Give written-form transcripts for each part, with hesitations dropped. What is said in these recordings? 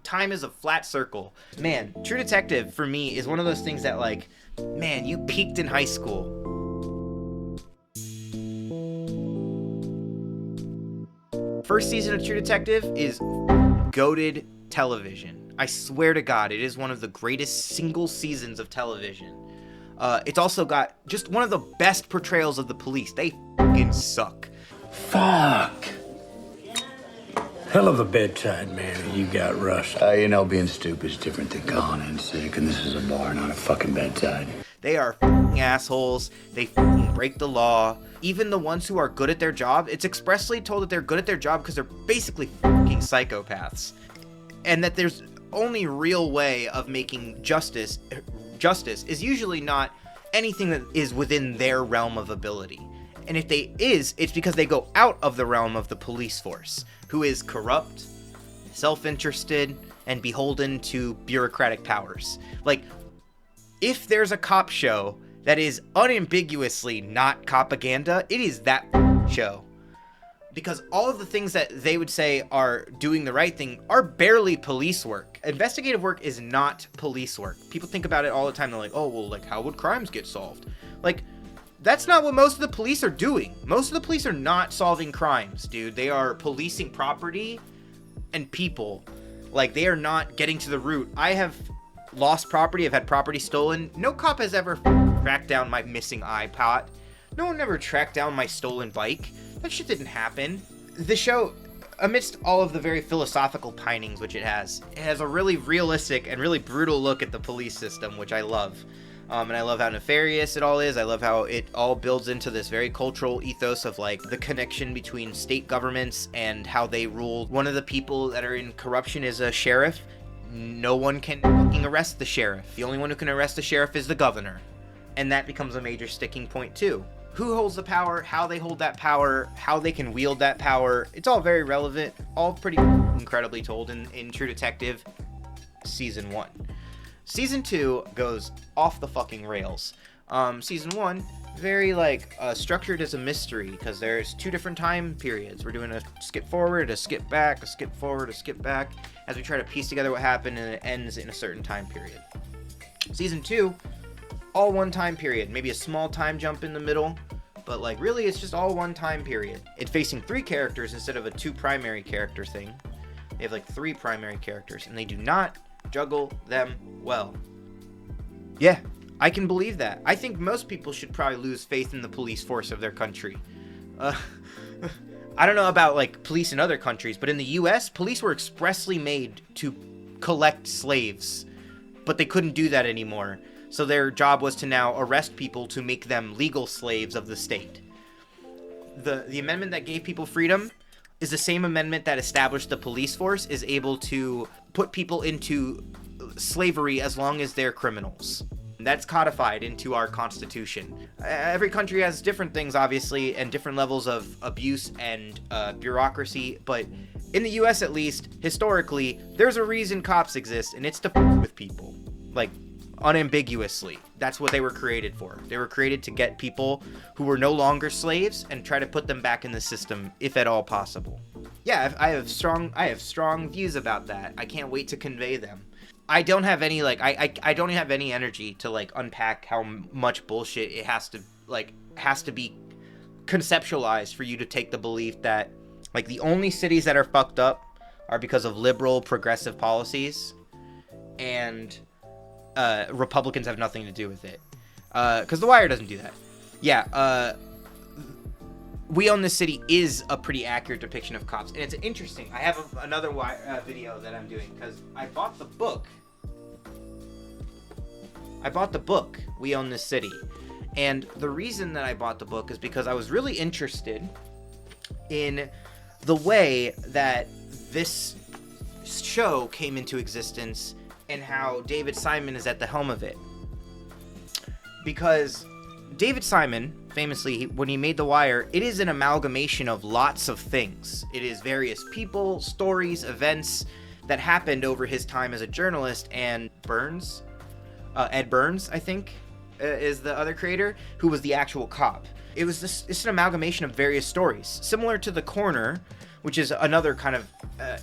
time is a flat circle. Man, True Detective for me is one of those things that like, man, you peaked in high school. First season of True Detective is goated television. I swear to God, it is one of the greatest single seasons of television. It's also got just one of the best portrayals of the police. They fucking suck. Fuck. Hell of a bedside manner you got, Russ. Being stupid is different than calling in sick, and this is a bar, not a fucking bedside. They are fucking assholes. They fucking break the law. Even the ones who are good at their job, it's expressly told that they're good at their job because they're basically fucking psychopaths. And that there's only real way of making justice is usually not anything that is within their realm of ability. And if it's because they go out of the realm of the police force, who is corrupt, self-interested, and beholden to bureaucratic powers. Like, if there's a cop show that is unambiguously not Copaganda, it is that show. Because all of the things that they would say are doing the right thing are barely police work. Investigative work is not police work. People think about it all the time. They're like, oh, well, like, how would crimes get solved? Like, that's not what most of the police are doing. Most of the police are not solving crimes, dude. They are policing property and people. Like, they are not getting to the root. I have lost property. I've had property stolen. No cop has ever tracked down my missing iPod. No one ever tracked down my stolen bike. That shit didn't happen. The show, amidst all of the very philosophical pinings which it has a really realistic and really brutal look at the police system, which I love. And I love how nefarious it all is. I love how it all builds into this very cultural ethos of like the connection between state governments and how they rule. One of the people that are in corruption is a sheriff. No one can fucking arrest the sheriff. The only one who can arrest the sheriff is the governor. And that becomes a major sticking point too. Who holds the power, how they hold that power, how they can wield that power. It's all very relevant, all pretty incredibly told in True Detective Season 1. Season 2 goes off the fucking rails. Season 1, very structured as a mystery because there's 2 different time periods. We're doing a skip forward, a skip back, a skip forward, a skip back, as we try to piece together what happened, and it ends in a certain time period. Season 2, all one time period, maybe a small time jump in the middle, but like really it's just all one time period. It's facing 3 characters instead of a 2 primary character thing. They have like 3 primary characters, and they do not juggle them well. Yeah, I can believe that. I think most people should probably lose faith in the police force of their country. I don't know about like police in other countries, but in the US, police were expressly made to collect slaves, but they couldn't do that anymore. So their job was to now arrest people to make them legal slaves of the state. The amendment that gave people freedom is the same amendment that established the police force is able to put people into slavery as long as they're criminals. That's codified into our Constitution. Every country has different things, obviously, and different levels of abuse and bureaucracy, but in the US at least, historically, there's a reason cops exist, and it's to f with people. Like, unambiguously. That's what they were created for. They were created to get people who were no longer slaves and try to put them back in the system, if at all possible. Yeah, I have strong views about that. I can't wait to convey them. I don't have any I don't have any energy to like unpack how much bullshit it has to be conceptualized for you to take the belief that like the only cities that are fucked up are because of liberal progressive policies, and Republicans have nothing to do with it. Because The Wire doesn't do that. Yeah, We Own This City is a pretty accurate depiction of cops. And it's interesting. I have another video that I'm doing because I bought the book. We Own This City. And the reason that I bought the book is because I was really interested in the way that this show came into existence and how David Simon is at the helm of it. Because David Simon, famously, when he made The Wire, it is an amalgamation of lots of things. It is various people, stories, events that happened over his time as a journalist, and Ed Burns, I think, is the other creator, who was the actual cop. It's an amalgamation of various stories. Similar to The Corner, which is another kind of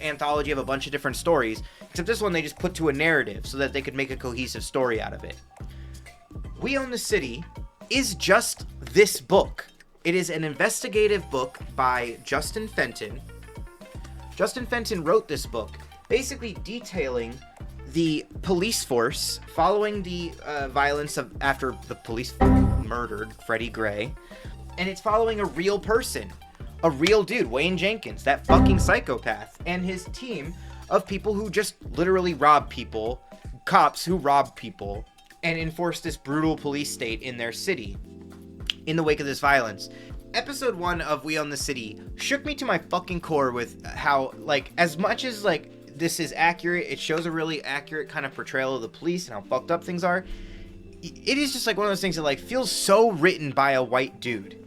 anthology of a bunch of different stories, except this one they just put to a narrative so that they could make a cohesive story out of it. We Own the City is just this book. It is an investigative book by Justin Fenton. Justin Fenton wrote this book, basically detailing the police force following the violence of after the police murdered Freddie Gray, and it's following a real person, a real dude, Wayne Jenkins, that fucking psychopath, and his team of people who just literally rob people, cops who rob people, and enforce this brutal police state in their city in the wake of this violence. Episode 1 of We Own the City shook me to my fucking core with how, like, as much as, like, this is accurate, it shows a really accurate kind of portrayal of the police and how fucked up things are. It is just, like, one of those things that, like, feels so written by a white dude.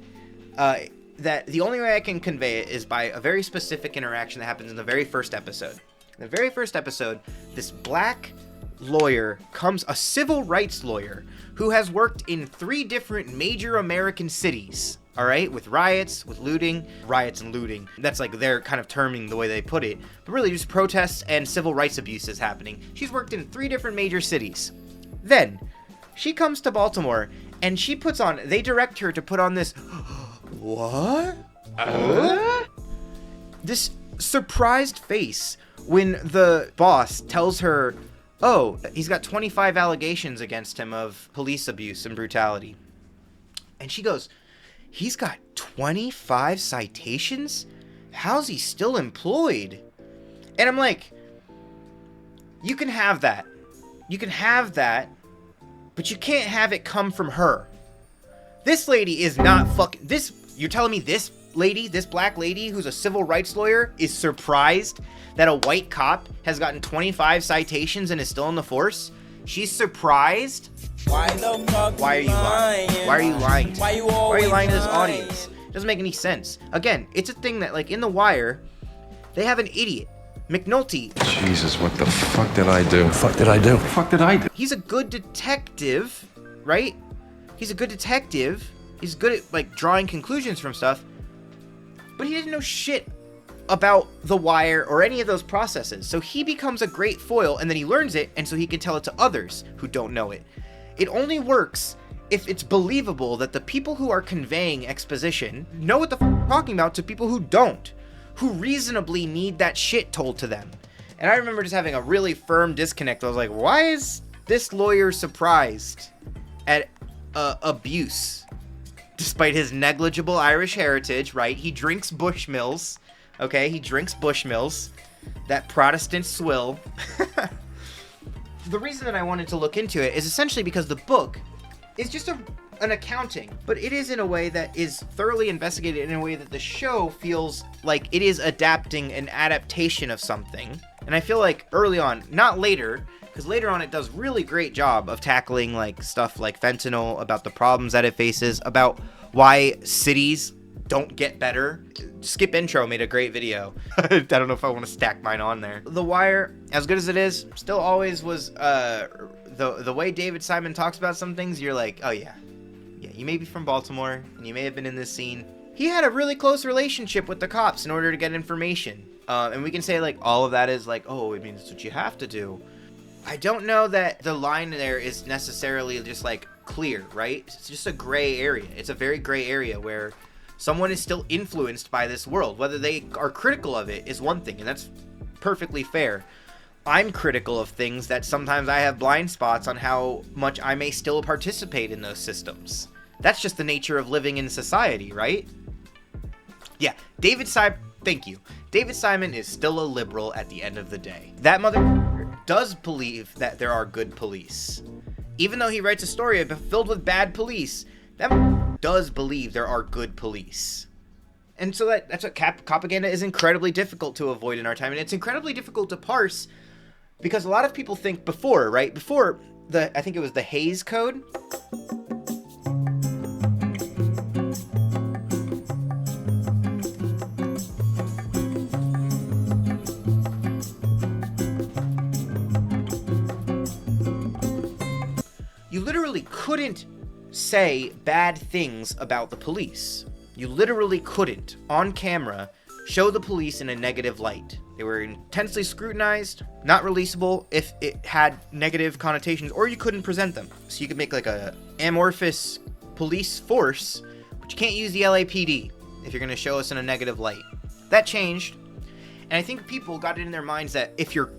That the only way I can convey it is by a very specific interaction that happens in the very first episode. In the very first episode, this black lawyer comes, a civil rights lawyer, who has worked in 3 different major American cities, all right, with riots, with looting, riots and looting. That's like their kind of terming the way they put it, but really just protests and civil rights abuses happening. She's worked in 3 different major cities. Then she comes to Baltimore and she puts on, they direct her to put on this, what? This surprised face when the boss tells her, oh, he's got 25 allegations against him of police abuse and brutality. And she goes, he's got 25 citations? How's he still employed? And I'm like, you can have that. You can have that, but you can't have it come from her. This lady is not fucking... You're telling me this lady, this black lady who's a civil rights lawyer, is surprised that a white cop has gotten 25 citations and is still in the force? She's surprised? Why are you lying? Why are you lying? Why are you lying to this audience? It doesn't make any sense. Again, it's a thing that, like, in The Wire, they have an idiot, McNulty. Jesus, what the fuck did I do? He's a good detective, right? He's a good detective. He's good at, like, drawing conclusions from stuff. But he didn't know shit about The Wire or any of those processes. So he becomes a great foil, and then he learns it, and so he can tell it to others who don't know it. It only works if it's believable that the people who are conveying exposition know what the fuck they're talking about to people who don't, who reasonably need that shit told to them. And I remember just having a really firm disconnect. I was like, why is this lawyer surprised at abuse? Despite his negligible Irish heritage, right? He drinks Bushmills, okay? He drinks Bushmills, that Protestant swill. The reason that I wanted to look into it is essentially because the book is just an accounting, but it is in a way that is thoroughly investigated in a way that the show feels like it is adapting an adaptation of something. And I feel like early on, not later, because later on it does really great job of tackling like stuff like fentanyl, about the problems that it faces, about why cities don't get better. Skip Intro made a great video. I don't know if I want to stack mine on there. The Wire, as good as it is, still always was the way David Simon talks about some things, you're like, oh yeah, you may be from Baltimore and you may have been in this scene. He had a really close relationship with the cops in order to get information. And we can say like all of that is like, oh, I mean, that's what you have to do. I don't know that the line there is necessarily just like clear, right? It's just a gray area. It's a very gray area where someone is still influenced by this world. Whether they are critical of it is one thing, and that's perfectly fair. I'm critical of things that sometimes I have blind spots on how much I may still participate in those systems. That's just the nature of living in society, right? Yeah, thank you. David Simon is still a liberal at the end of the day. That mother does believe that there are good police. Even though he writes a story filled with bad police, that does believe there are good police. And so that's what Copaganda is incredibly difficult to avoid in our time. And it's incredibly difficult to parse because a lot of people think before I think it was the Hays Code. You literally couldn't say bad things about the police. You literally couldn't, on camera, show the police in a negative light. They were intensely scrutinized, not releasable if it had negative connotations, or you couldn't present them. So you could make like a amorphous police force, but you can't use the LAPD if you're going to show us in a negative light. That changed, and I think people got it in their minds that if you're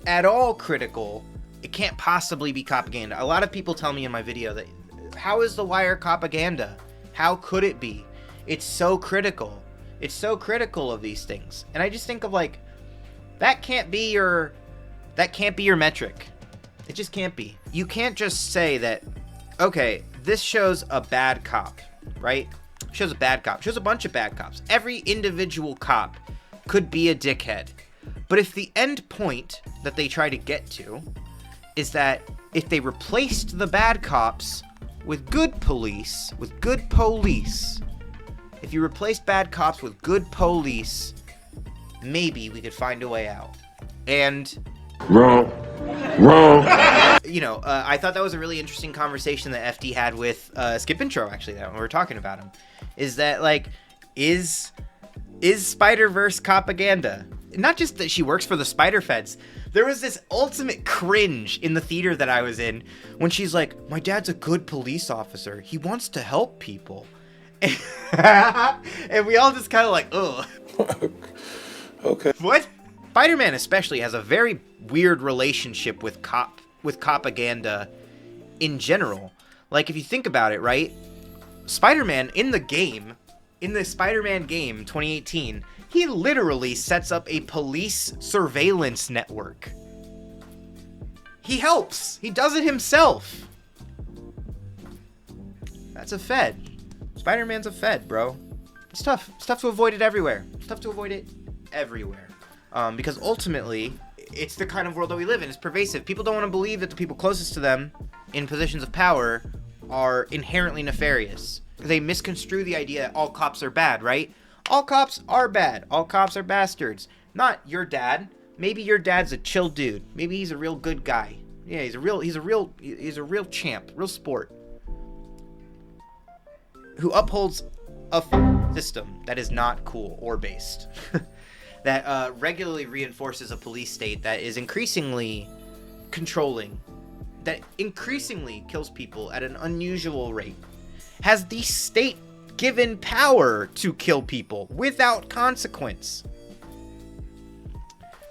at all critical, it can't possibly be Copaganda. A lot of people tell me in my video that, how is The Wire Copaganda? How could it be? It's so critical. It's so critical of these things. And I just think of like, that can't be your metric. It just can't be. You can't just say that, okay, this shows a bad cop, right? Shows a bad cop. Shows a bunch of bad cops. Every individual cop could be a dickhead. But if the end point that they try to get to is that if they replaced the bad cops with good police, if you replaced bad cops with good police, maybe we could find a way out. And Wrong. I thought that was a really interesting conversation that FD had with Skip Intro, actually, that when we were talking about him. Is that, like, is Spider-Verse Copaganda? Not just that she works for the Spider Feds. There was this ultimate cringe in the theater that I was in when she's like, my dad's a good police officer. He wants to help people. And we all just kind of like, ugh. Okay. What? Spider-Man especially has a very weird relationship with Copaganda in general. Like, if you think about it, right? Spider-Man in the Spider-Man game 2018, he literally sets up a police surveillance network. He helps. He does it himself. That's a Fed. Spider-Man's a Fed, bro. It's tough. It's tough to avoid it everywhere. Because ultimately, it's the kind of world that we live in. It's pervasive. People don't want to believe that the people closest to them in positions of power are inherently nefarious. They misconstrue the idea that all cops are bad, right? All cops are bad. All cops are bastards. Not your dad. Maybe your dad's a chill dude. Maybe he's a real good guy. Yeah, he's a real champ, real sport, who upholds a system that is not cool or based. That regularly reinforces a police state that is increasingly controlling, that increasingly kills people at an unusual rate, has the state given power to kill people without consequence.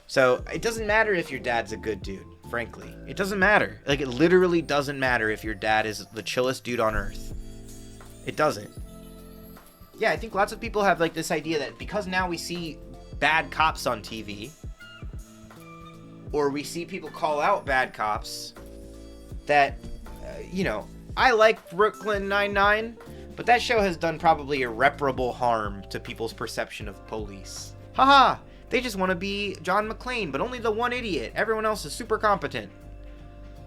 So it doesn't matter if your dad's a good dude, frankly. It doesn't matter. Like, it literally doesn't matter if your dad is the chillest dude on earth. It doesn't. Yeah, I think lots of people have like this idea that because now we see bad cops on TV, or we see people call out bad cops, that, I like Brooklyn Nine-Nine, but that show has done probably irreparable harm to people's perception of police. Haha, they just want to be John McClane, but only the one idiot. Everyone else is super competent.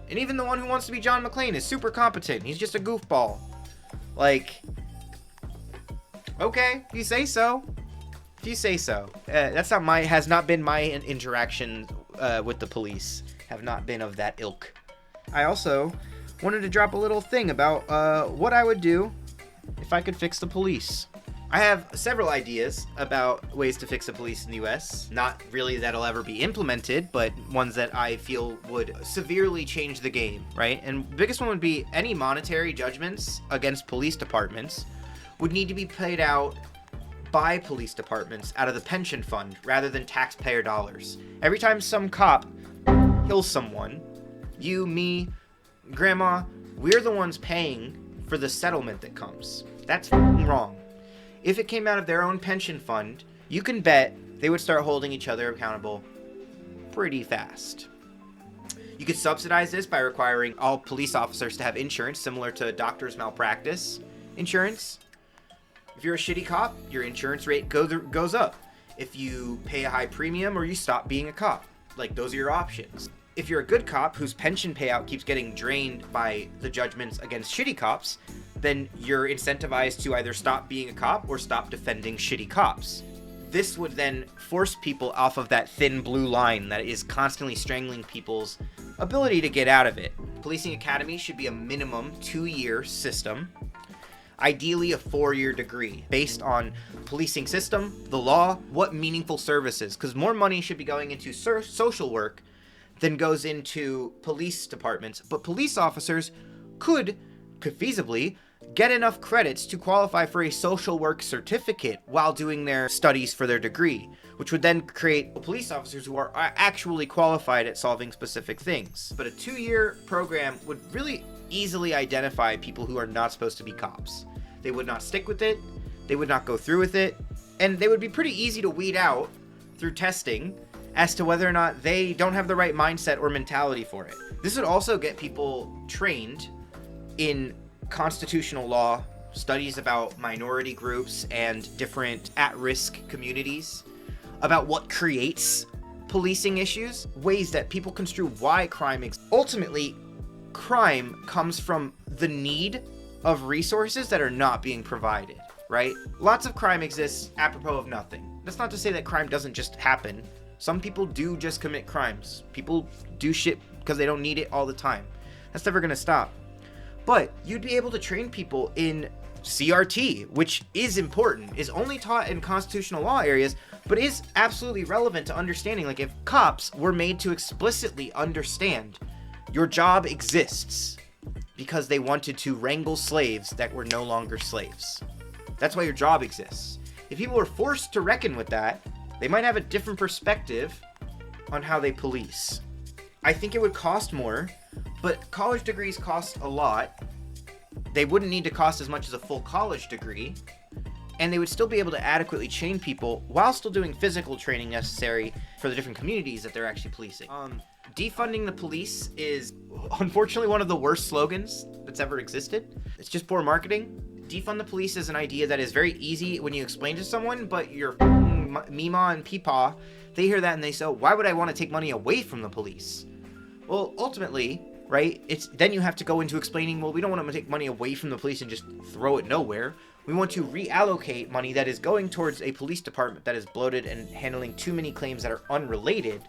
And even the one who wants to be John McClane is super competent. He's just a goofball. Like, okay, if you say so. If you say so. Has not been my interaction with the police. Have not been of that ilk. I also wanted to drop a little thing about what I would do if I could fix the police. I have several ideas about ways to fix the police in the US. Not really that'll ever be implemented, but ones that I feel would severely change the game, right? And the biggest one would be any monetary judgments against police departments would need to be paid out by police departments out of the pension fund rather than taxpayer dollars. Every time some cop kills someone, you, me, grandma, we're the ones paying for the settlement that comes. That's wrong. If it came out of their own pension fund, you can bet they would start holding each other accountable pretty fast. You could subsidize this by requiring all police officers to have insurance similar to doctor's malpractice insurance. If you're a shitty cop, your insurance rate goes up. If you pay a high premium or you stop being a cop, like, those are your options. If you're a good cop whose pension payout keeps getting drained by the judgments against shitty cops, then you're incentivized to either stop being a cop or stop defending shitty cops. This would then force people off of that thin blue line that is constantly strangling people's ability to get out of it. Policing academy should be a minimum 2-year system. Ideally a 4-year degree based on policing system, the law, what meaningful services, because more money should be going into social work than goes into police departments. But police officers could feasibly get enough credits to qualify for a social work certificate while doing their studies for their degree, which would then create police officers who are actually qualified at solving specific things. But a 2-year program would really easily identify people who are not supposed to be cops. They would not stick with it, they would not go through with it, and they would be pretty easy to weed out through testing as to whether or not they don't have the right mindset or mentality for it. This would also get people trained in constitutional law, studies about minority groups and different at-risk communities, about what creates policing issues, ways that people construe why crime exists. Ultimately, crime comes from the need of resources that are not being provided, right? Lots of crime exists apropos of nothing. That's not to say that crime doesn't just happen. Some people do just commit crimes. People do shit because they don't need it all the time. That's never gonna stop. But you'd be able to train people in CRT, which is important, is only taught in constitutional law areas, but is absolutely relevant to understanding. Like, if cops were made to explicitly understand your job exists because they wanted to wrangle slaves that were no longer slaves. That's why your job exists. If people were forced to reckon with that, they might have a different perspective on how they police. I think it would cost more, but college degrees cost a lot. They wouldn't need to cost as much as a full college degree, and they would still be able to adequately train people while still doing physical training necessary for the different communities that they're actually policing. Defunding the police is unfortunately one of the worst slogans that's ever existed. It's just poor marketing. Defund the police is an idea that is very easy when you explain to someone, but your Mima and Peepaw, they hear that and they say, why would I want to take money away from the police? Well, ultimately, right, then you have to go into explaining, well, we don't want to take money away from the police and just throw it nowhere. We want to reallocate money that is going towards a police department that is bloated and handling too many claims that are unrelated,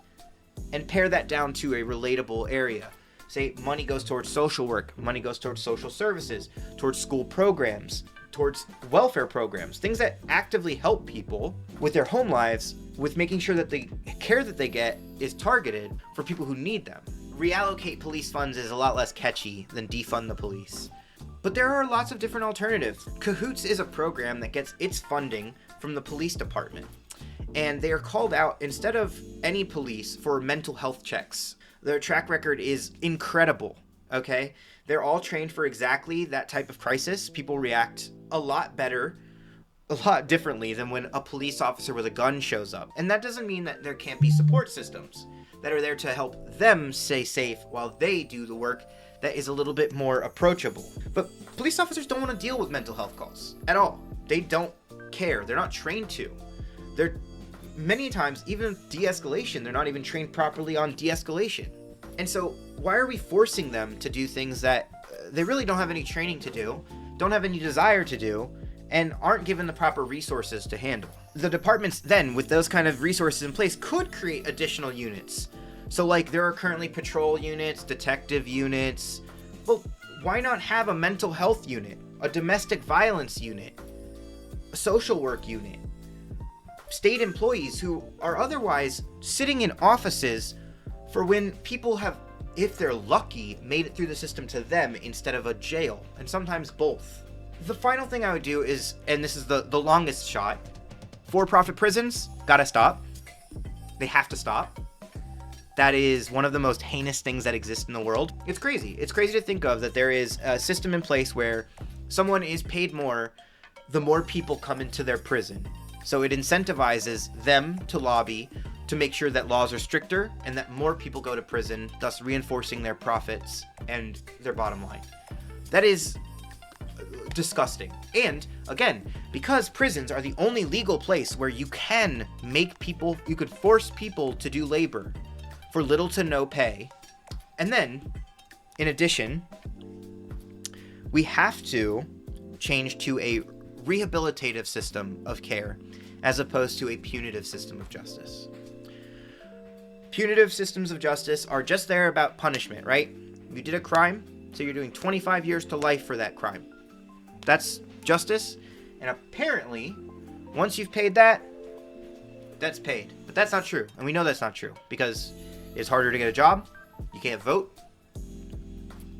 and pare that down to a relatable area. Say money goes towards social work, money goes towards social services, towards school programs, towards welfare programs, things that actively help people with their home lives, with making sure that the care that they get is targeted for people who need them. Reallocate police funds is a lot less catchy than defund the police. But there are lots of different alternatives. Cahoots is a program that gets its funding from the police department. And they are called out, instead of any police, for mental health checks. Their track record is incredible, okay? They're all trained for exactly that type of crisis. People react a lot better, a lot differently than when a police officer with a gun shows up. And that doesn't mean that there can't be support systems that are there to help them stay safe while they do the work that is a little bit more approachable. But police officers don't want to deal with mental health calls at all. They don't care. They're not trained to. They're many times, even de-escalation, they're not even trained properly on de-escalation. And so why are we forcing them to do things that they really don't have any training to do, don't have any desire to do, and aren't given the proper resources to handle? The departments then, with those kind of resources in place, could create additional units. So like, there are currently patrol units, detective units. Well, why not have a mental health unit, a domestic violence unit, a social work unit? State employees who are otherwise sitting in offices for when people have, if they're lucky, made it through the system to them instead of a jail, and sometimes both. The final thing I would do is, and this is the longest shot, for-profit prisons gotta stop. They have to stop. That is one of the most heinous things that exist in the world. It's crazy. It's crazy to think of that there is a system in place where someone is paid more the more people come into their prison. So it incentivizes them to lobby to make sure that laws are stricter and that more people go to prison, thus reinforcing their profits and their bottom line. That is disgusting. And again, because prisons are the only legal place where you can make people, you could force people to do labor for little to no pay. And then, in addition, we have to change to a rehabilitative system of care as opposed to a punitive system of justice. Punitive systems of justice are just there about punishment, right? You did a crime, so you're doing 25 years to life for that crime. That's justice. And apparently, once you've paid that, that's paid. But that's not true. And we know that's not true because it's harder to get a job. You can't vote.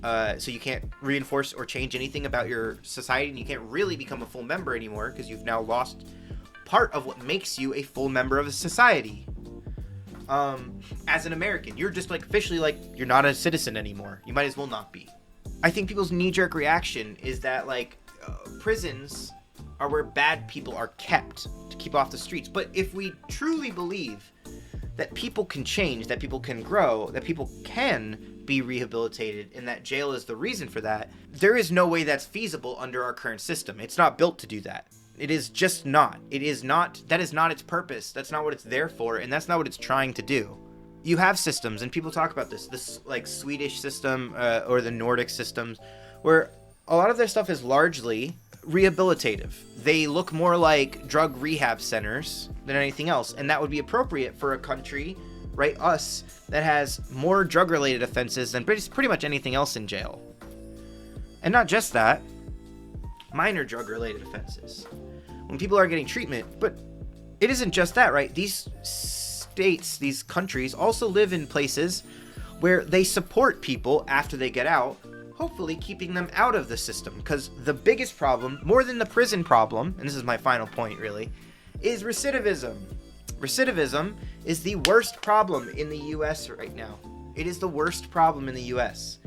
So you can't reinforce or change anything about your society. And you can't really become a full member anymore because you've now lost part of what makes you a full member of a society. As an American, you're just like officially like you're not a citizen anymore. You might as well not be. I think people's knee-jerk reaction is that like prisons are where bad people are kept to keep off the streets. But if we truly believe that people can change, that people can grow, that people can be rehabilitated, and that jail is the reason for that, there is no way that's feasible under our current system. It's not built to do that. It is just not. It is not. That is not its purpose. That's not what it's there for, and that's not what it's trying to do. You have systems, and people talk about this like Swedish system or the Nordic systems, where a lot of their stuff is largely rehabilitative. They look more like drug rehab centers than anything else, and that would be appropriate for a country, right, us, that has more drug-related offenses than pretty much anything else in jail. And not just that, minor drug-related offenses. When people are getting treatment, but it isn't just that, right? These states, these countries also live in places where they support people after they get out, hopefully keeping them out of the system. Because the biggest problem, more than the prison problem, and this is my final point really, is recidivism. Recidivism is the worst problem in the US right now. It is the worst problem in the US.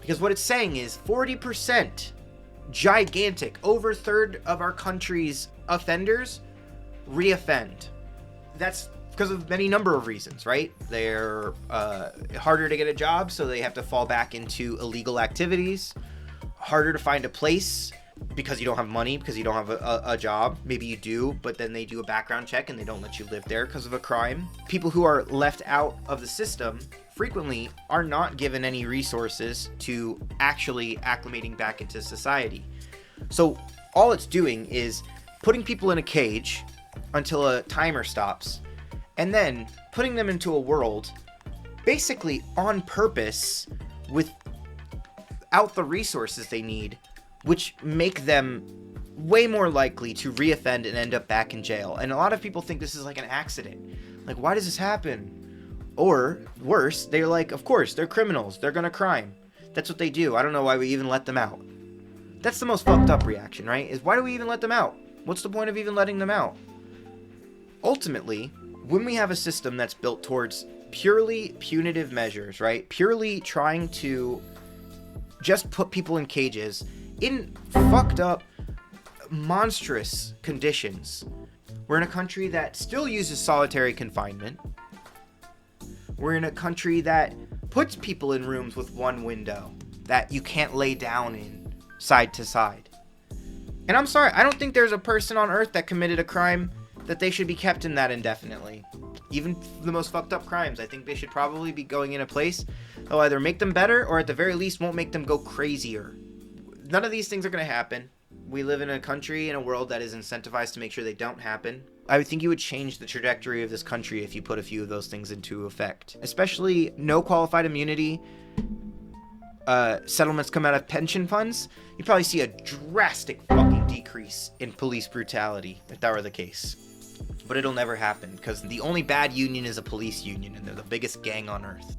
Because what it's saying is 40%, gigantic, over a third of our country's offenders reoffend. That's because of many number of reasons, right? They're harder to get a job, so they have to fall back into illegal activities. Harder to find a place because you don't have money, because you don't have a job. Maybe you do, but then they do a background check and they don't let you live there because of a crime. People who are left out of the system frequently are not given any resources to actually acclimating back into society. So all it's doing is putting people in a cage until a timer stops, and then putting them into a world basically on purpose without the resources they need, which make them way more likely to reoffend and end up back in jail. And a lot of people think this is like an accident. Like, why does this happen? Or worse, they're like, of course, they're criminals. They're gonna crime. That's what they do. I don't know why we even let them out. That's the most fucked up reaction, right? Is why do we even let them out? What's the point of even letting them out? Ultimately, when we have a system that's built towards purely punitive measures, right? Purely trying to just put people in cages in fucked up, monstrous conditions. We're in a country that still uses solitary confinement. We're in a country that puts people in rooms with one window that you can't lay down in side to side. And I'm sorry, I don't think there's a person on earth that committed a crime that they should be kept in that indefinitely. Even the most fucked up crimes, I think they should probably be going in a place that'll either make them better or at the very least won't make them go crazier. None of these things are going to happen. We live in a country, in a world that is incentivized to make sure they don't happen. I would think you would change the trajectory of this country if you put a few of those things into effect. Especially no qualified immunity, settlements come out of pension funds. You'd probably see a drastic fucking decrease in police brutality if that were the case. But it'll never happen because the only bad union is a police union, and they're the biggest gang on earth.